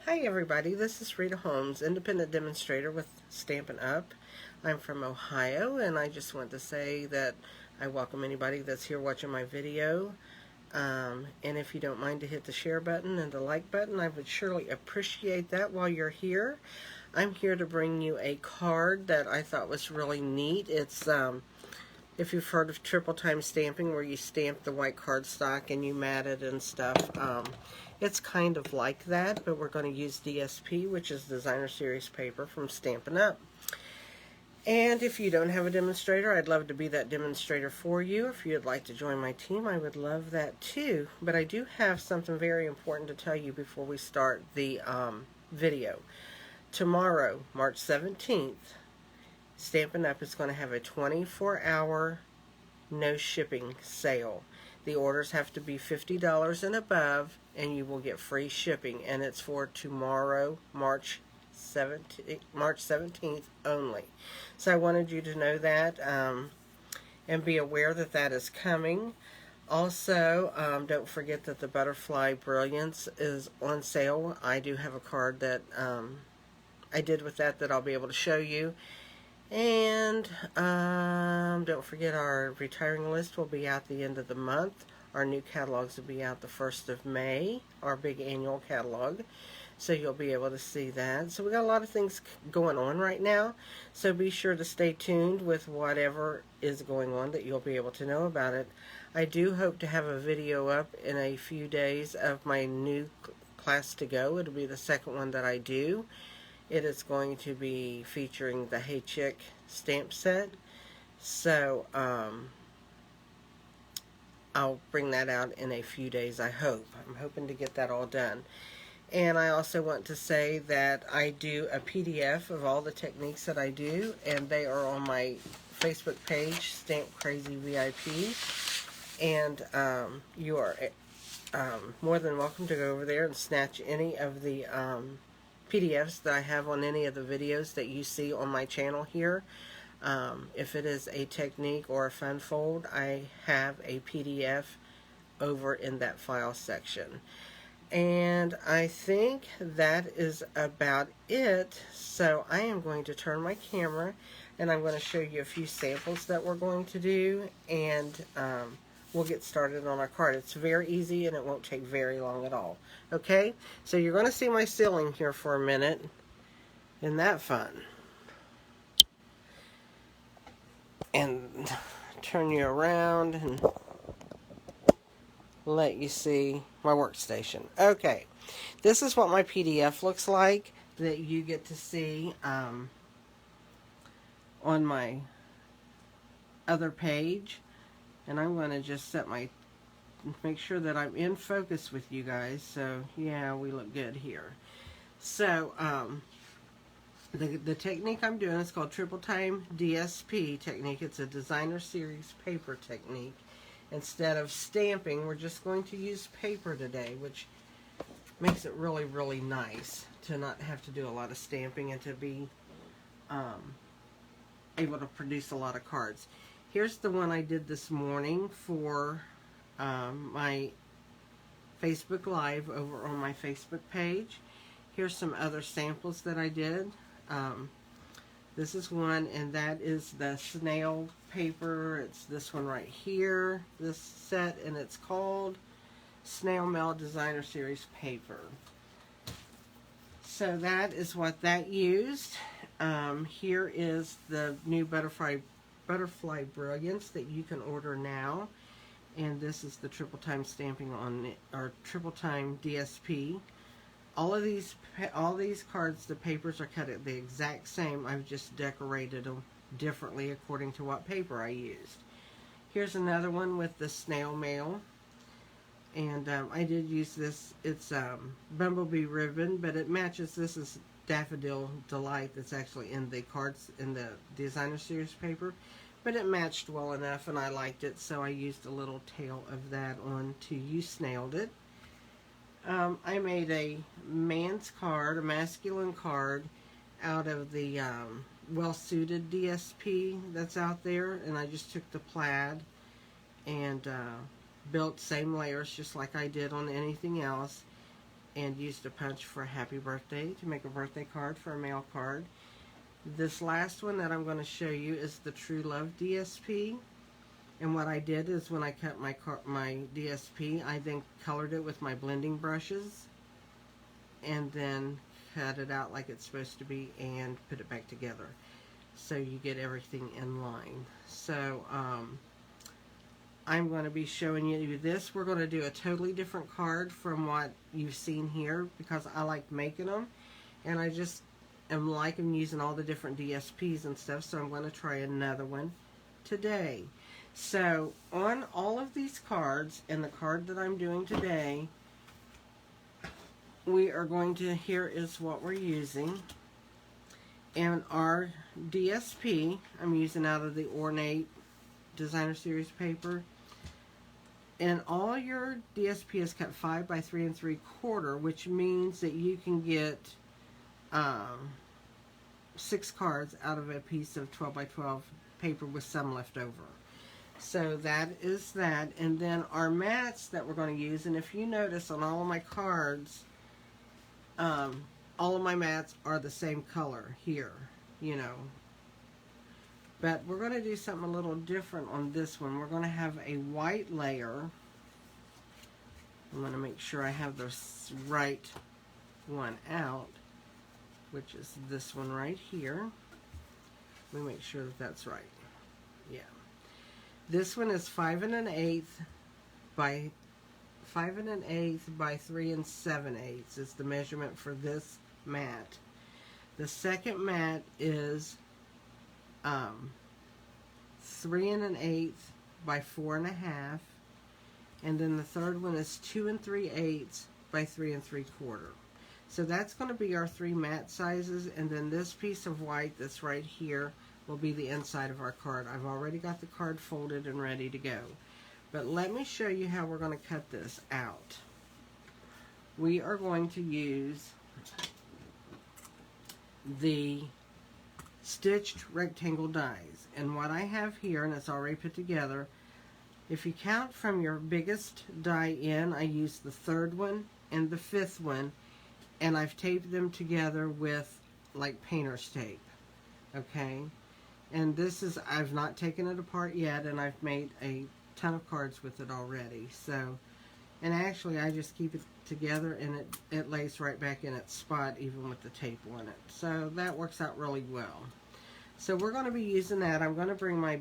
Hi everybody, this is Rita Holmes, independent demonstrator with Stampin' Up. I'm from Ohio, and I just want to say that I welcome anybody that's here watching my video. And if you don't mind to hit the share button and the like button, I would surely appreciate that while you're here. I'm here to bring you a card that I thought was really neat. It's if you've heard of triple time stamping, where you stamp the white cardstock and you mat it and stuff, it's kind of like that, but we're going to use DSP, which is Designer Series paper from Stampin' Up. And if you don't have a demonstrator, I'd love to be that demonstrator for you. If you'd like to join my team, I would love that too. But I do have something very important to tell you before we start the video. Tomorrow, March 17th, Stampin' Up is going to have a 24-hour no shipping sale. The orders have to be $50 and above, and you will get free shipping. And it's for tomorrow, March 17th only. So I wanted you to know that and be aware that that is coming. Also, don't forget that the Butterfly Brilliance is on sale. I do have a card that I did with that I'll be able to show you. And don't forget, our retiring list will be out the end of the month. Our new catalogs will be out the 1st of May, our big annual catalog. So you'll be able to see that. So we got a lot of things going on right now. So be sure to stay tuned with whatever is going on, that you'll be able to know about it. I do hope to have a video up in a few days of my new class to go. It'll be the second one that I do. It is going to be featuring the Hey Chick stamp set. So, I'll bring that out in a few days, I hope. I'm hoping to get that all done. And I also want to say that I do a PDF of all the techniques that I do, and they are on my Facebook page, Stamp Crazy VIP. And you are more than welcome to go over there and snatch any of the PDFs that I have on any of the videos that you see on my channel here. If it is a technique or a fun fold, I have a PDF over in that file section. And I think that is about it. So I am going to turn my camera and I'm going to show you a few samples that we're going to do, and we'll get started on our card. It's very easy and it won't take very long at all. Okay, so you're going to see my ceiling here for a minute. Isn't that fun? And turn you around and let you see my workstation. Okay, this is what my PDF looks like that you get to see on my other page. And I'm going to just make sure that I'm in focus with you guys. So yeah, we look good here. So the technique I'm doing is called Triple Time DSP technique. It's a Designer Series paper technique. Instead of stamping, we're just going to use paper today, which makes it really, really nice to not have to do a lot of stamping and to be able to produce a lot of cards. Here's the one I did this morning for my Facebook Live over on my Facebook page. Here's some other samples that I did. This is one, and that is the snail paper. It's this one right here, this set, and it's called Snail Mail Designer Series paper. So that is what that used. Here is the new Butterfly Brilliance that you can order now, and this is the triple time stamping on it, or triple time DSP. All these cards, the papers are cut at the exact same. I've just decorated them differently according to what paper I used. Here's another one with the snail mail, and I did use this. It's Bumblebee ribbon, but it matches. This is Daffodil Delight that's actually in the cards in the Designer Series paper, but it matched well enough and I liked it, so I used a little tail of that on to You Snailed It. I made a man's card, a masculine card, out of the well-suited DSP that's out there, and I just took the plaid and built same layers just like I did on anything else, and used a punch for a happy birthday to make a birthday card for a mail card. This last one that I'm going to show you is the True Love DSP. And what I did is when I cut my DSP, I then colored it with my blending brushes and then cut it out like it's supposed to be and put it back together so you get everything in line. So I'm going to be showing you this. We're going to do a totally different card from what you've seen here because I like making them and I just am liking using all the different DSPs and stuff, so I'm going to try another one today. So on all of these cards and the card that I'm doing today, we are going to, here is what we're using. And our DSP, I'm using out of the Ornate Designer Series paper. And all your DSP is cut 5 by 3 3/4, which means that you can get 6 cards out of a piece of 12 by 12 paper with some left over. So that is that. And then our mats that we're going to use, and if you notice on all of my cards, all of my mats are the same color here, you know. But we're going to do something a little different on this one. We're going to have a white layer. I'm going to make sure I have the right one out, which is this one right here. Let me make sure that that's right. Yeah. This one is 5 1/8 by 5 1/8 by 3 7/8 is the measurement for this mat. The second mat is 3 1/8 by 4 1/2, and then the third one is 2 3/8 by 3 3/4. So that's going to be our 3 mat sizes, and then this piece of white that's right here will be the inside of our card. I've already got the card folded and ready to go. But let me show you how we're going to cut this out. We are going to use the stitched rectangle dies. And what I have here, and it's already put together, if you count from your biggest die in, I used the 3rd one and the 5th one, and I've taped them together with like painter's tape. Okay? And this is, I've not taken it apart yet, and I've made a ton of cards with it already. So, and actually I just keep it together and it lays right back in its spot even with the tape on it. So that works out really well. So we're going to be using that. I'm going to bring my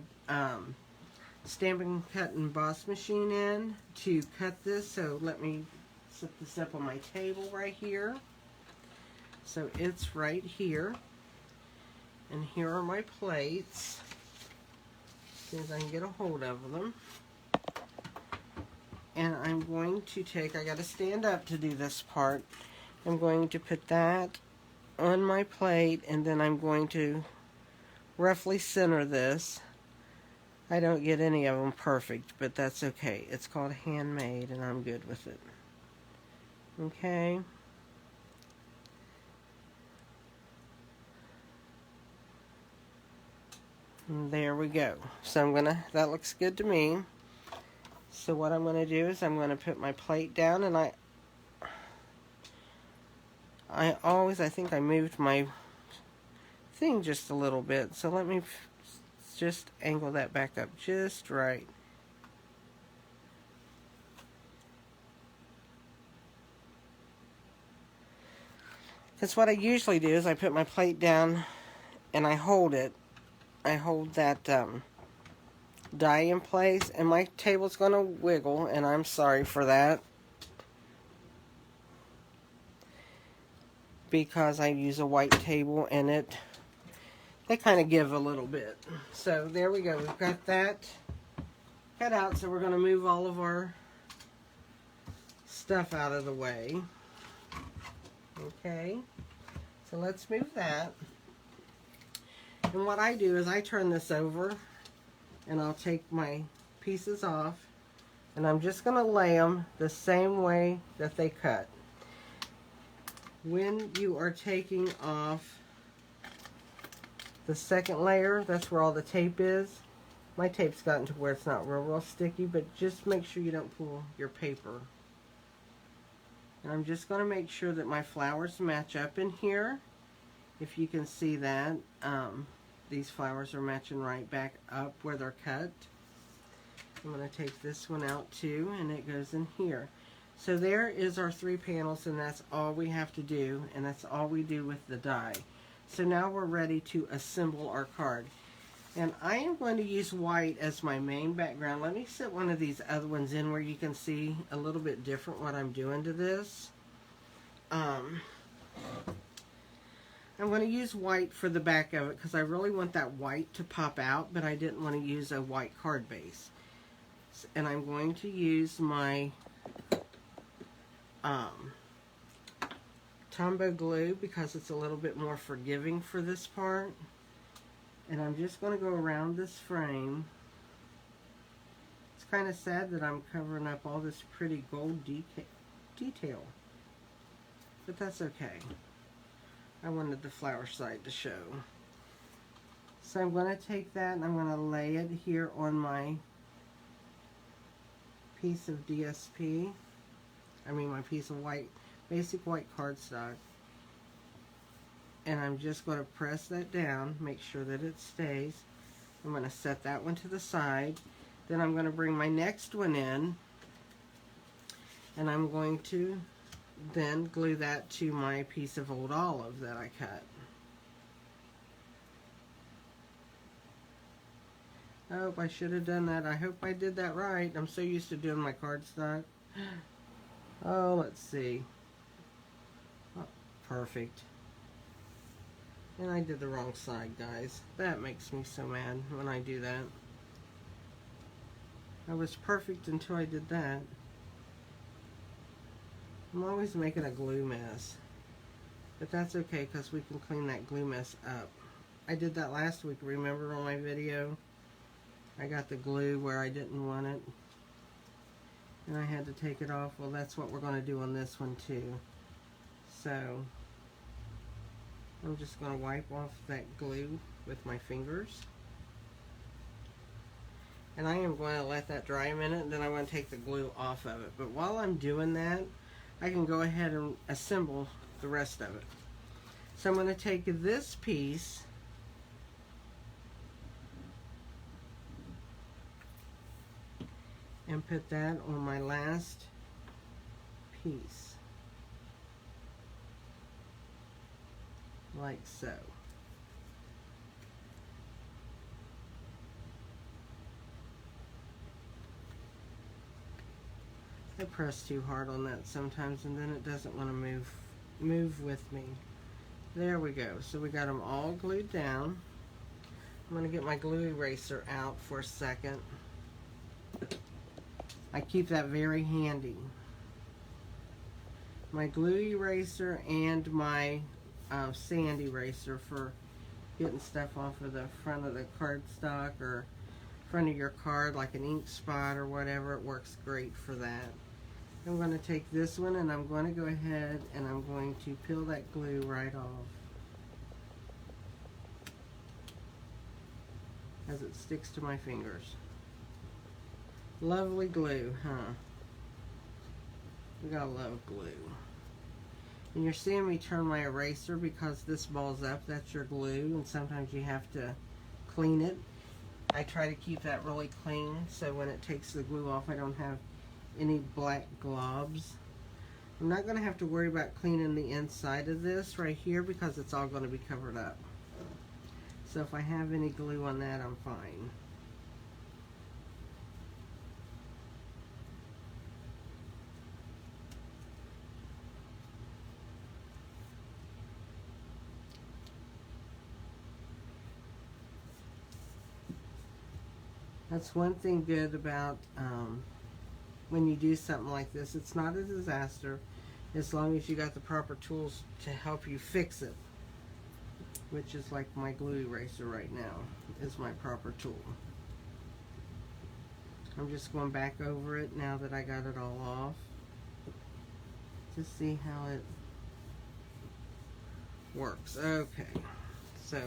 Stampin' Cut and Emboss machine in to cut this. So let me set this up on my table right here. So it's right here. And here are my plates. As soon as I can get a hold of them. And I'm going to take, I got to stand up to do this part. I'm going to put that on my plate, and then I'm going to roughly center this. I don't get any of them perfect, but that's okay. It's called handmade, and I'm good with it. Okay. And there we go. So I'm gonna, that looks good to me. So what I'm gonna do is I'm gonna put my plate down, and I think I moved my thing just a little bit. So let me just angle that back up just right. Because what I usually do is I put my plate down and I hold it. I hold that die in place, and my table's going to wiggle, and I'm sorry for that. Because I use a white table, and they kind of give a little bit. So there we go. We've got that cut out, so we're going to move all of our stuff out of the way. Okay, so let's move that. And what I do is I turn this over, and I'll take my pieces off, and I'm just going to lay them the same way that they cut. When you are taking off the second layer, that's where all the tape is. My tape's gotten to where it's not real sticky, but just make sure you don't pull your paper. And I'm just going to make sure that my flowers match up in here. If you can see that, these flowers are matching right back up where they're cut. I'm going to take this one out too, and it goes in here. So there is our 3 panels, and that's all we have to do, and that's all we do with the die. So now we're ready to assemble our card. And I am going to use white as my main background. Let me set one of these other ones in where you can see a little bit different what I'm doing to this. I'm going to use white for the back of it because I really want that white to pop out, but I didn't want to use a white card base. And I'm going to use my Tombow glue because it's a little bit more forgiving for this part. And I'm just going to go around this frame. It's kind of sad that I'm covering up all this pretty gold detail. But that's okay. I wanted the flower side to show. So I'm going to take that and I'm going to lay it here on my piece of DSP. I mean my piece of white, basic white cardstock. And I'm just going to press that down, make sure that it stays. I'm going to set that one to the side. Then I'm going to bring my next one in, and I'm going to then glue that to my piece of old olive that I cut. Oh, I should have done that. I hope I did that right. I'm so used to doing my cardstock. Oh, let's see. Oh, perfect. And I did the wrong side, guys. That makes me so mad when I do that. I was perfect until I did that. I'm always making a glue mess. But that's okay because we can clean that glue mess up. I did that last week, remember on my video? I got the glue where I didn't want it. And I had to take it off. Well, that's what we're going to do on this one too. So I'm just going to wipe off that glue with my fingers. And I am going to let that dry a minute, and then I want to take the glue off of it. But while I'm doing that, I can go ahead and assemble the rest of it. So I'm going to take this piece and put that on my last piece. Like so. I press too hard on that sometimes and then it doesn't want to move with me. There we go. So we got them all glued down. I'm going to get my glue eraser out for a second. I keep that very handy. My glue eraser and my sand eraser for getting stuff off of the front of the cardstock or front of your card, like an ink spot or whatever. It works great for that. I'm going to take this one and I'm going to go ahead and I'm going to peel that glue right off as it sticks to my fingers. Lovely glue, huh? We gotta love glue. And you're seeing me turn my eraser because this balls up. That's your glue, and sometimes you have to clean it. I try to keep that really clean so when it takes the glue off I don't have any black globs. I'm not going to have to worry about cleaning the inside of this right here because it's all going to be covered up. So if I have any glue on that, I'm fine. That's one thing good about when you do something like this. It's not a disaster as long as you got the proper tools to help you fix it, which is like my glue eraser right now is my proper tool. I'm just going back over it now that I got it all off to see how it works. Okay, so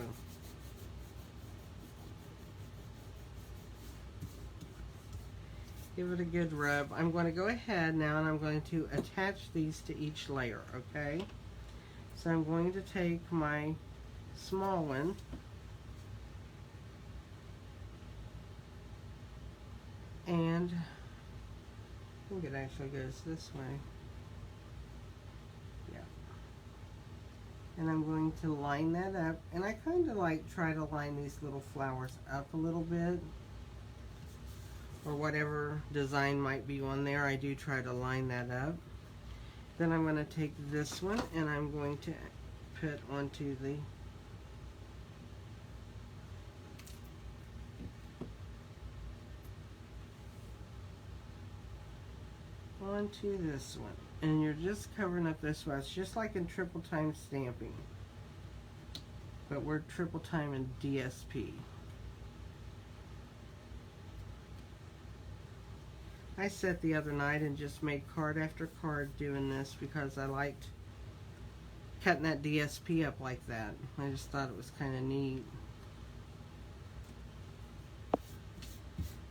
Give it a good rub. I'm going to go ahead now and I'm going to attach these to each layer, okay? So I'm going to take my small one and I think it actually goes this way. Yeah. And I'm going to line that up, and I kind of like try to line these little flowers up a little bit, or whatever design might be on there. I do try to line that up. Then I'm going to take this one and I'm going to put onto this one, and you're just covering up this one. It's just like in triple time stamping, but we're triple time in DSP. I sat the other night and just made card after card doing this because I liked cutting that DSP up like that. I just thought it was kind of neat.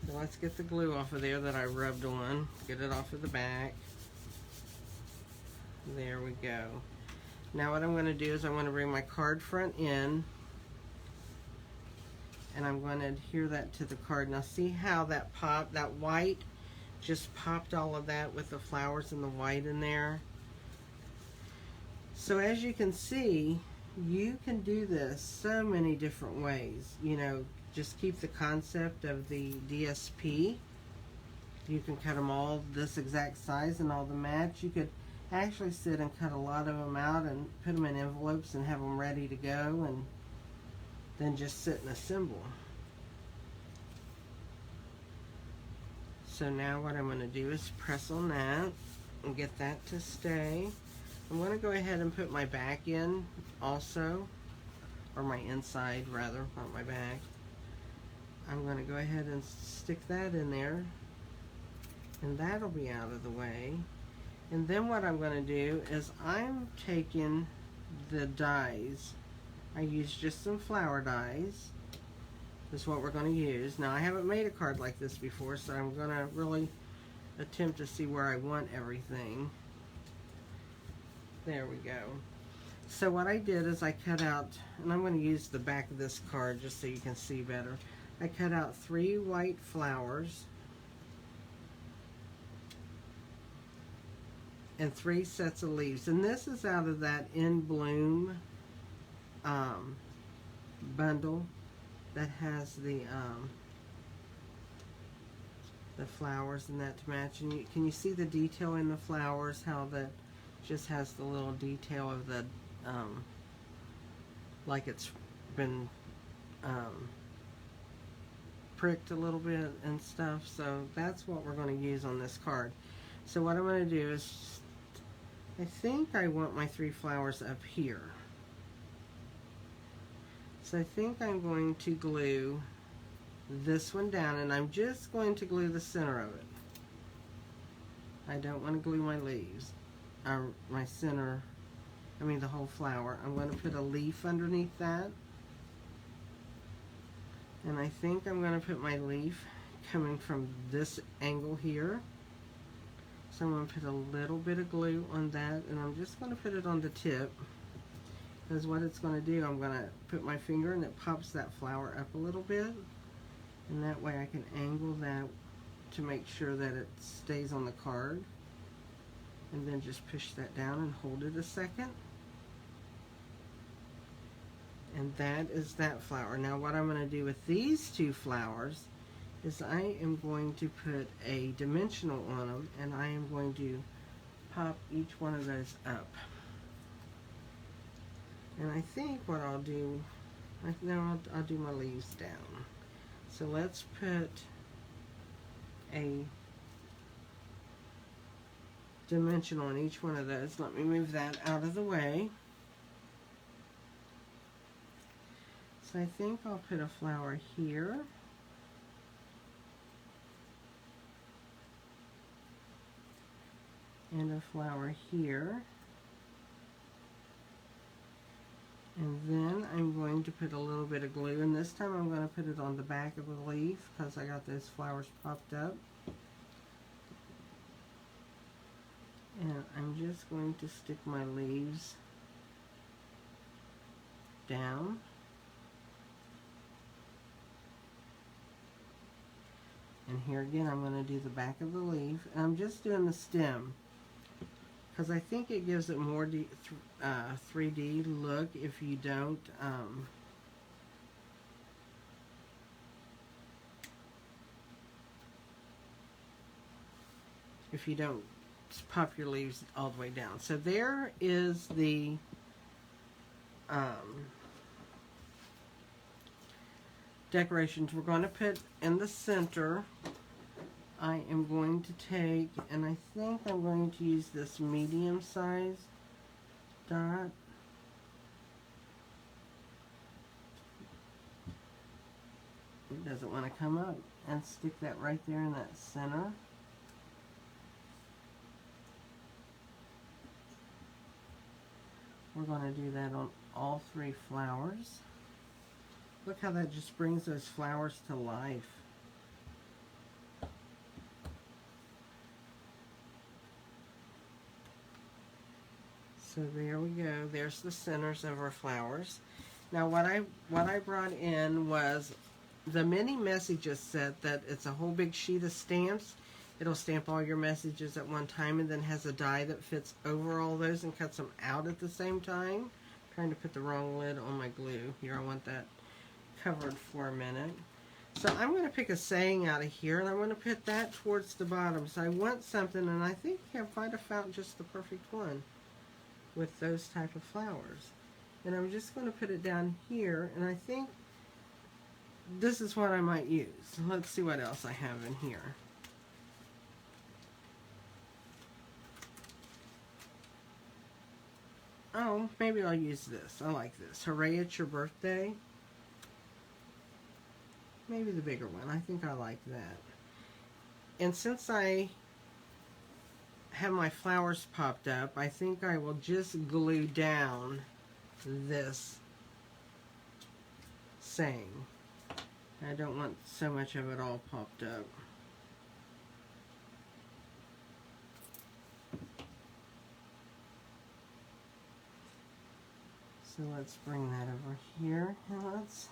So let's get the glue off of there that I rubbed on. Get it off of the back. There we go. Now what I'm going to do is I'm going to bring my card front in, and I'm going to adhere that to the card. Now see how that popped, that white just popped all of that with the flowers and the white in there. So as you can see, you can do this so many different ways. You know, just keep the concept of the DSP. You can cut them all this exact size and all the match. You could actually sit and cut a lot of them out and put them in envelopes and have them ready to go, and then just sit and assemble. So now what I'm going to do is press on that and get that to stay. I'm going to go ahead and put my back in also, or my inside rather, not my back. I'm going to go ahead and stick that in there, and that'll be out of the way. And then what I'm going to do is I'm taking the dies. I use just some flower dies. This is what we're going to use. Now I haven't made a card like this before, so I'm going to really attempt to see where I want everything. There we go. So what I did is I cut out, and I'm going to use the back of this card just so you can see better. I cut out 3 white flowers and 3 sets of leaves, and this is out of that In Bloom bundle that has the flowers and that to match. And can you see the detail in the flowers? How that just has the little detail of the like it's been pricked a little bit and stuff. So that's what we're going to use on this card. So what I'm going to do is, I think I want my 3 flowers up here. So I think I'm going to glue this one down, and I'm just going to glue the center of it. I don't want to glue my leaves, or my center, I mean the whole flower. I'm going to put a leaf underneath that. And I think I'm going to put my leaf coming from this angle here. So I'm going to put a little bit of glue on that, and I'm just going to put it on the tip. Because what it's going to do, I'm going to put my finger and it pops that flower up a little bit. And that way I can angle that to make sure that it stays on the card. And then just push that down and hold it a second. And that is that flower. Now what I'm going to do with these 2 flowers is I am going to put a dimensional on them, and I am going to pop each one of those up. And I think what I'll do, I'll do my leaves down. So let's put a dimensional on each one of those. Let me move that out of the way. So I think I'll put a flower here. And a flower here. And then I'm going to put a little bit of glue, and this time I'm going to put it on the back of the leaf because I got those flowers popped up. And I'm just going to stick my leaves down. And here again, I'm going to do the back of the leaf. And I'm just doing the stem, because I think it gives it more 3D look if you don't pop your leaves all the way down. So there is the decorations we're going to put in the center. I am going to take, and I think I'm going to use this medium size dot. It doesn't want to come up, and stick that right there in that center. We're going to do that on all 3 flowers. Look how that just brings those flowers to life. So there we go. There's the centers of our flowers. Now what I brought in was the mini messages set, that it's a whole big sheet of stamps. It'll stamp all your messages at one time, and then has a die that fits over all those and cuts them out at the same time. I'm trying to put the wrong lid on my glue. Here, I want that covered for a minute. So I'm going to pick a saying out of here, and I'm going to put that towards the bottom. So I want something, and I think I might have found just the perfect one with those type of flowers. And I'm just going to put it down here, and I think this is what I might use. Let's see what else I have in here. Oh, maybe I'll use this. I like this. Hooray, it's your birthday. Maybe the bigger one. I think I like that. And since I have my flowers popped up, I think I will just glue down this saying. I don't want so much of it all popped up. So let's bring that over here, and let's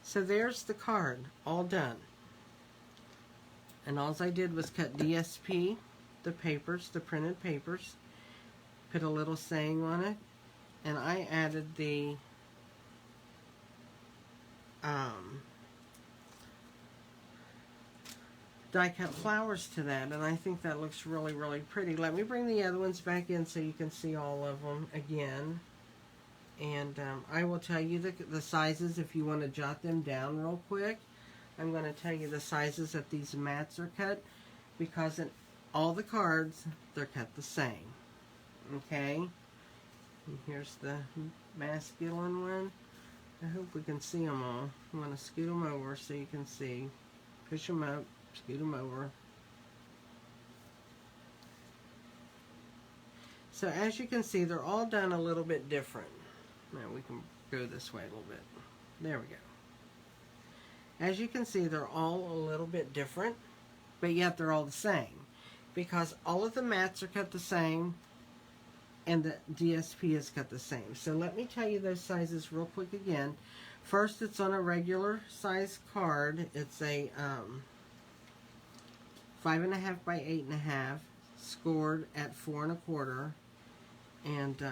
so there's the card, all done. And all I did was cut DSP, the papers, the printed papers, put a little saying on it, and I added the die cut flowers to that, and I think that looks really, really pretty. Let me bring the other ones back in so you can see all of them again. And I will tell you the sizes if you want to jot them down real quick. I'm going to tell you the sizes that these mats are cut, because in all the cards, they're cut the same. Okay? And here's the masculine one. I hope we can see them all. I'm going to scoot them over so you can see. Push them up, scoot them over. So as you can see, they're all done a little bit different. Now we can go this way a little bit. There we go. As you can see, they're all a little bit different, but yet they're all the same, because all of the mats are cut the same and the DSP is cut the same. So let me tell you those sizes real quick again. First, it's on a regular size card. It's a 5.5 by 8.5, scored at 4 1/4, and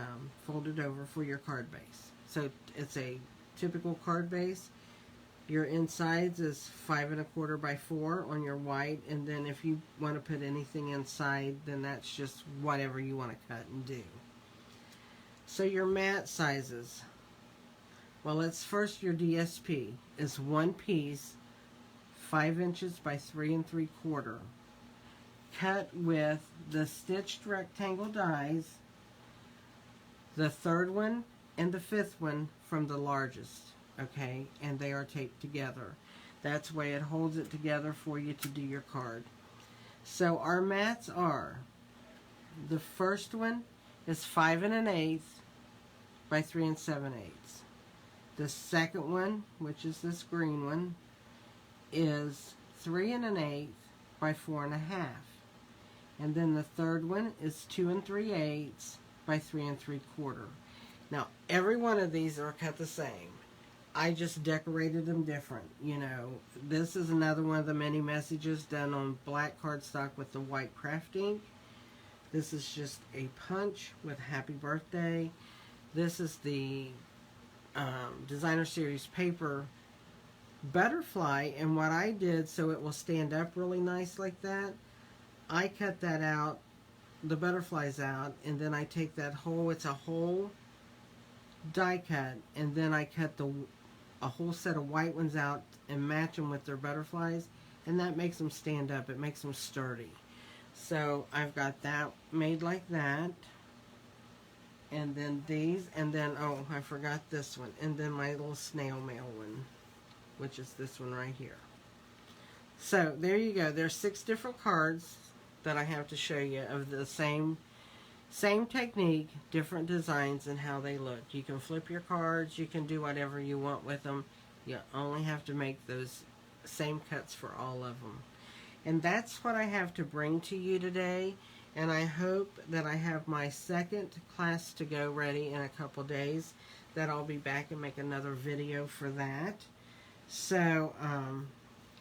folded over for your card base. So it's a typical card base. Your insides is 5 1/4 by 4 on your white, and then if you want to put anything inside, then that's just whatever you want to cut and do. So your mat sizes, well, it's first your DSP is 1 piece, 5 inches by 3 3/4, cut with the stitched rectangle dies, the third one and the fifth one from the largest. Okay, and they are taped together. That's the way it holds it together for you to do your card. So our mats are, the first one is 5 1/8 by 3 7/8. The second one, which is this green one, is 3 1/8 by 4 1/2. And then the third one is 2 3/8 by 3 3/4. Now, every one of these are cut the same. I just decorated them different. You know, this is another one of the many messages done on black cardstock with the white craft ink. This is just a punch with happy birthday. This is the designer series paper butterfly, and what I did so it will stand up really nice like that, I cut that out, the butterflies out, and then I take that whole, it's a whole die cut, and then I cut a whole set of white ones out and match them with their butterflies, and that makes them stand up. It makes them sturdy. So I've got that made like that, and then these, and then, oh, I forgot this one, and then my little snail mail one, which is this one right here. So there you go. There's 6 different cards that I have to show you of the same technique, different designs and how they look. You can flip your cards, you can do whatever you want with them. You only have to make those same cuts for all of them. And that's what I have to bring to you today. And I hope that I have my second class to go ready in a couple days, that I'll be back and make another video for that. So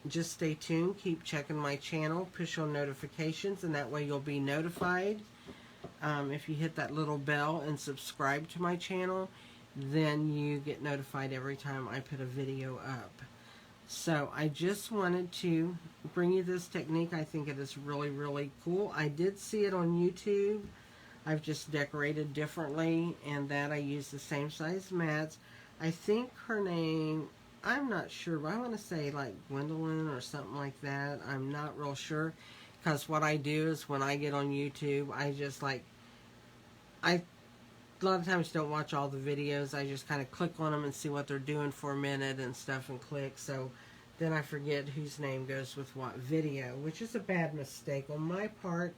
just stay tuned, keep checking my channel, push on notifications, and that way you'll be notified. If you hit that little bell and subscribe to my channel, then you get notified every time I put a video up. So I just wanted to bring you this technique. I think it is really, really cool. I did see it on YouTube. I've just decorated differently, and that I used the same size mats. I think her name, I'm not sure, but I want to say like Gwendolyn or something like that. I'm not real sure, because what I do is when I get on YouTube, I just like, a lot of times don't watch all the videos. I just kind of click on them and see what they're doing for a minute and stuff and click. So then I forget whose name goes with what video, which is a bad mistake on my part.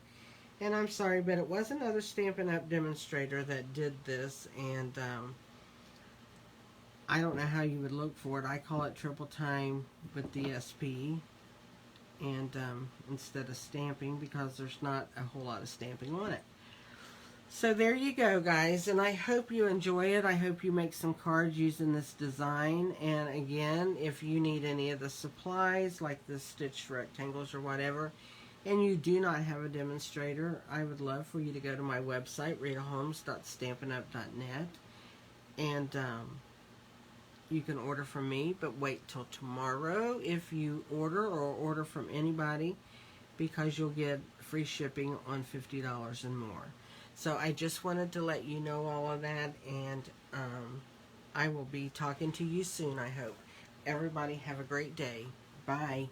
And I'm sorry, but it was another Stampin' Up demonstrator that did this. And I don't know how you would look for it. I call it triple time with DSP. And instead of stamping, because there's not a whole lot of stamping on it. So there you go, guys, and I hope you enjoy it. I hope you make some cards using this design. And again, if you need any of the supplies, like the stitched rectangles or whatever, and you do not have a demonstrator, I would love for you to go to my website, ritaholmes.stampinup.net, and you can order from me, but wait till tomorrow if you order from anybody, because you'll get free shipping on $50 and more. So I just wanted to let you know all of that, and I will be talking to you soon, I hope. Everybody have a great day. Bye.